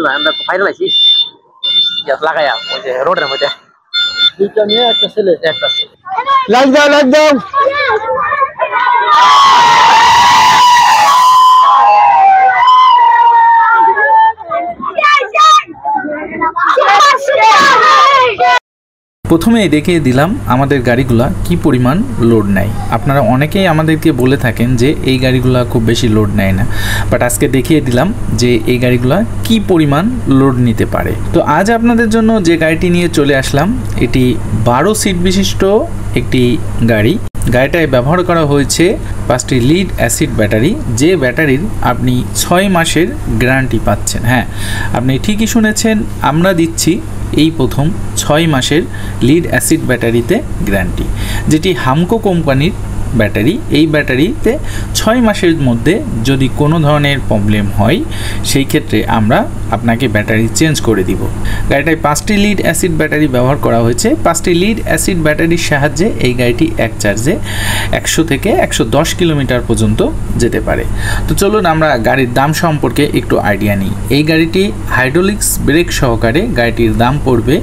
না, আমরা ফাইনাল আইছি লাগাইয়া ওই যে রোডের মধ্যে দুইটা মেয়ে একটা ছেলে লাগ দাও প্রথমেই দেখিয়ে দিলাম আমাদের গাড়িগুলা কি পরিমাণ লোড নেয়। আপনারা অনেকেই আমাদেরকে বলে থাকেন যে এই গাড়িগুলা খুব বেশি লোড নেয় না, বাট আজকে দেখিয়ে দিলাম যে এই গাড়িগুলা কি পরিমাণ লোড নিতে পারে। তো আজ আপনাদের জন্য যে গাড়িটি নিয়ে চলে আসলাম এটি 12 সিট বিশিষ্ট একটি গাড়ি। গাড়িটায় ব্যবহার করা হয়েছে 5টি লিড অ্যাসিড ব্যাটারি, যে ব্যাটারির আপনি 6 মাসের গ্যারান্টি পাচ্ছেন। হ্যাঁ, আপনি ঠিকই শুনেছেন, আমরা দিচ্ছি এই প্রথম 6 মাসের লিড অ্যাসিড ব্যাটারিতে গ্যারান্টি, যেটি হামকো কোম্পানির ব্যাটারি। এই ব্যাটারিতে 6 মাসের মধ্যে যদি কোনো ধরনের প্রবলেম হয় সেই ক্ষেত্রে আমরা আপনাকে ব্যাটারি চেঞ্জ করে দিব। গাড়িটায় 5টি লিড অ্যাসিড ব্যাটারি ব্যবহার করা হয়েছে। 5টি লিড অ্যাসিড ব্যাটারির সাহায্যে এই গাড়িটি এক চার্জে 100 থেকে 110 কিলোমিটার পর্যন্ত যেতে পারে। তো চলুন আমরা গাড়ির দাম সম্পর্কে একটু আইডিয়া নিই। এই গাড়িটি হাইড্রোলিক্স ব্রেক সহকারে গাড়িটির দাম পড়বে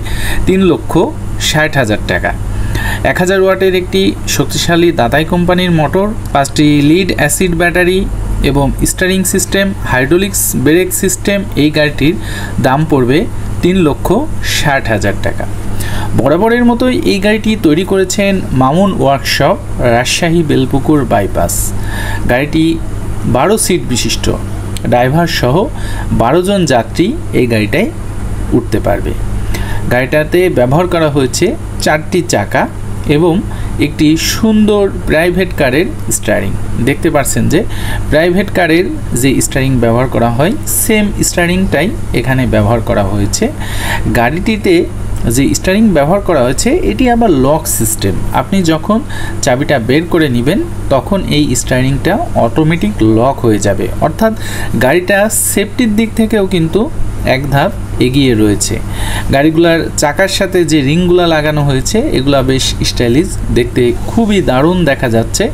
3,60,000 টাকা। 1000 ওয়াটের একটি শক্তিশালী দাতাই কোম্পানির মোটর, 5টি লিড অ্যাসিড ব্যাটারি এবং steering system, hydraulics brake system, এই গাড়িটির দাম পড়বে 3,60,000 টাকা। বরাবরের মতোই এই গাড়িটি তৈরি করেছেন মামুন ওয়ার্কশপ, রাজশাহী বেলপুকুর বাইপাস। গাড়িটি 12 সিট বিশিষ্ট, ড্রাইভার সহ 12 জন যাত্রী এই গাড়িটায় উঠতে পারবে। গাড়িটাতে ব্যবহার করা হয়েছে 4টি চাকা এবং একটি সুন্দর প্রাইভেট কারের স্টিয়ারিং। দেখতে পাচ্ছেন যে প্রাইভেট কারের যে স্টিয়ারিং ব্যবহার করা হয় সেম স্টিয়ারিংটাই এখানে ব্যবহার করা হয়েছে। গাড়িটিতে যে স্টিয়ারিং ব্যবহার করা হয়েছে এটি আবার লক সিস্টেম। আপনি যখন চাবিটা বের করে নেবেন তখন এই স্টিয়ারিংটা অটোমেটিক লক হয়ে যাবে, অর্থাৎ গাড়িটা সেফটির দিক থেকেও কিন্তু এক ধাপ এগিয়ে রয়েছে। গাড়িগুলার চাকার সাথে যে রিংগুলা লাগানো হয়েছে এগুলা বেশ স্টাইলিশ, দেখতে খুবই দারুণ দেখা যাচ্ছে।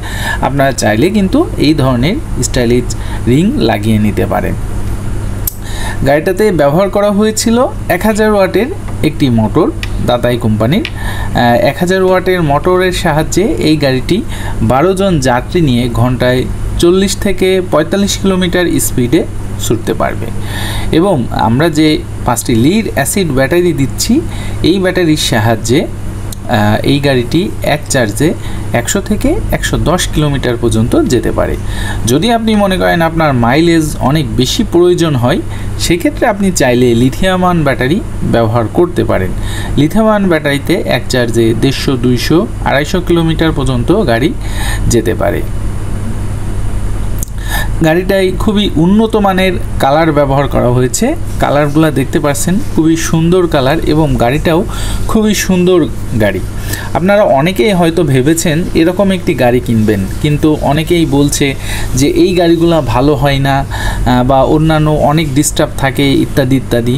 আপনারা চাইলে কিন্তু এই ধরনের স্টাইলিশ রিং লাগিয়ে নিতে পারেন। গাড়িটাতে ব্যবহার করা হয়েছিল 1000 ওয়াটের একটি মোটর, দাতাই কোম্পানির। 1000 ওয়াটের মোটরের সাহায্যে এই গাড়িটি 12 জন যাত্রী নিয়ে ঘন্টায় 40 থেকে 45 কিলোমিটার স্পিডে ছুটতে পারবে। এবং আমরা যে 5টি লিড অ্যাসিড ব্যাটারি দিচ্ছি এই ব্যাটারির সাহায্যে এই গাড়িটি এক চার্জে 100 থেকে 110 কিলোমিটার পর্যন্ত যেতে পারে। যদি আপনি মনে করেন আপনার মাইলেজ অনেক বেশি প্রয়োজন হয় সেক্ষেত্রে আপনি চাইলে লিথিয়াম আয়ন ব্যাটারি ব্যবহার করতে পারেন। লিথিয়াম আয়ন ব্যাটারিতে এক চার্জে 150, 200, 250 কিলোমিটার পর্যন্ত গাড়ি যেতে পারে। গাড়িটায় খুবই উন্নত মানের কালার ব্যবহার করা হয়েছে। কালারগুলো দেখতে পাচ্ছেন, খুবই সুন্দর কালার এবং গাড়িটাও খুবই সুন্দর গাড়ি। আপনারা অনেকেই হয়তো ভেবেছেন এরকম একটি গাড়ি কিনবেন, কিন্তু অনেকেই বলছে যে এই গাড়িগুলো ভালো হয় না বা অন্যান্য অনেক ডিস্টার্ব থাকে ইত্যাদি ইত্যাদি।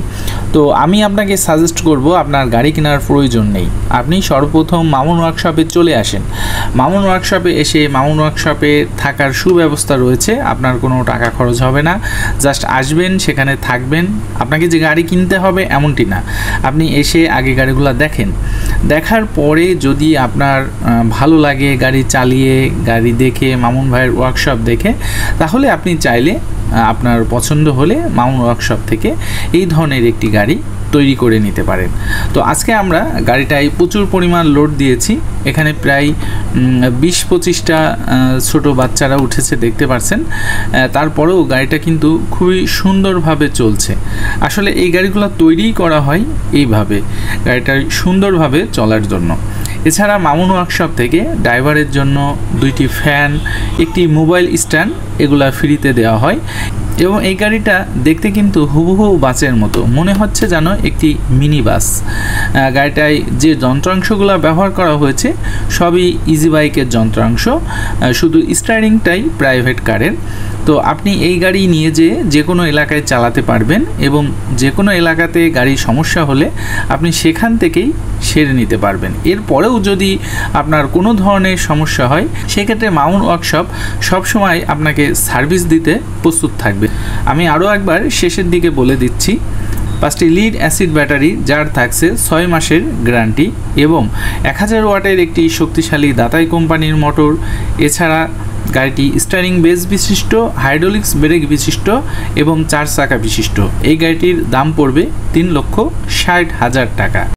তো আমি আপনাকে সাজেস্ট করব আপনার গাড়ি কেনার প্রয়োজন নেই। আপনি সর্বপ্রথম মামুন ওয়ার্কশপে চলে আসেন। মামুন ওয়ার্কশপে এসে মামুন ওয়ার্কশপে থাকার সুব্যবস্থা রয়েছে, আপনার কোনো টাকা খরচ হবে না। জাস্ট আসবেন, সেখানে থাকবেন। আপনাকে যে গাড়ি কিনতে হবে এমনটি না, আপনি এসে আগে গাড়িগুলো দেখেন। দেখার পরে যদি আপনার ভালো লাগে গাড়ি চালিয়ে, গাড়ি দেখে, মামুন ভাইয়ের ওয়ার্কশপ দেখে, তাহলে আপনি চাইলে আপনার পছন্দ হলে মামুন ওয়ার্কশপ থেকে এই ধরনের একটি গাড়ি তৈরি করে নিতে পারেন। তো আজকে আমরা গাড়িটায় প্রচুর পরিমাণ লোড দিয়েছি। এখানে প্রায় 20-25টা ছোট বাচ্চারা উঠেছে দেখতে পাচ্ছেন। তারপরেও গাড়িটা কিন্তু খুবই সুন্দরভাবে চলছে। আসলে এই গাড়িগুলো তৈরিই করা হয় এইভাবে, গাড়িটা সুন্দরভাবে চলার জন্য। এছাড়া মামুন ওয়ার্কশপ থেকে ড্রাইভারের জন্য 2টি ফ্যান, একটি মোবাইল স্ট্যান্ড এগুলা ফ্রিতে দেওয়া হয়। এবং এই গাড়িটা দেখতে কিন্তু হুবহু বাসের মতো মনে হচ্ছে, যেন একটি মিনি বাস। গাড়িটায় যে যন্ত্রাংশগুলো ব্যবহার করা হয়েছে সবই ইজি বাইকের যন্ত্রাংশ, শুধু স্টিয়ারিংটাই প্রাইভেট কারের। তো আপনি এই গাড়ি নিয়ে যে কোনো এলাকায় চালাতে পারবেন এবং যে কোনো এলাকাতে গাড়ির সমস্যা হলে আপনি সেখান থেকেই সেরে নিতে পারবেন। এরপরেও যদি আপনার কোনো ধরনের সমস্যা হয় সেক্ষেত্রে মামুন ওয়ার্কশপ সবসময় আপনাকে সার্ভিস দিতে প্রস্তুত থাকবে। আমি আরও একবার শেষের দিকে বলে দিচ্ছি, 5টি লিড অ্যাসিড ব্যাটারি যার থাকছে 6 মাসের গ্যারান্টি এবং 1000 ওয়াটের একটি শক্তিশালী দাতাই কোম্পানির মোটর। এছাড়া গাড়িটি স্টিয়ারিং বেস বিশিষ্ট, হাইড্রোলিক্স ব্রেক বিশিষ্ট এবং 4 চাকা বিশিষ্ট। এই গাড়িটির দাম পড়বে 3,60,000 টাকা।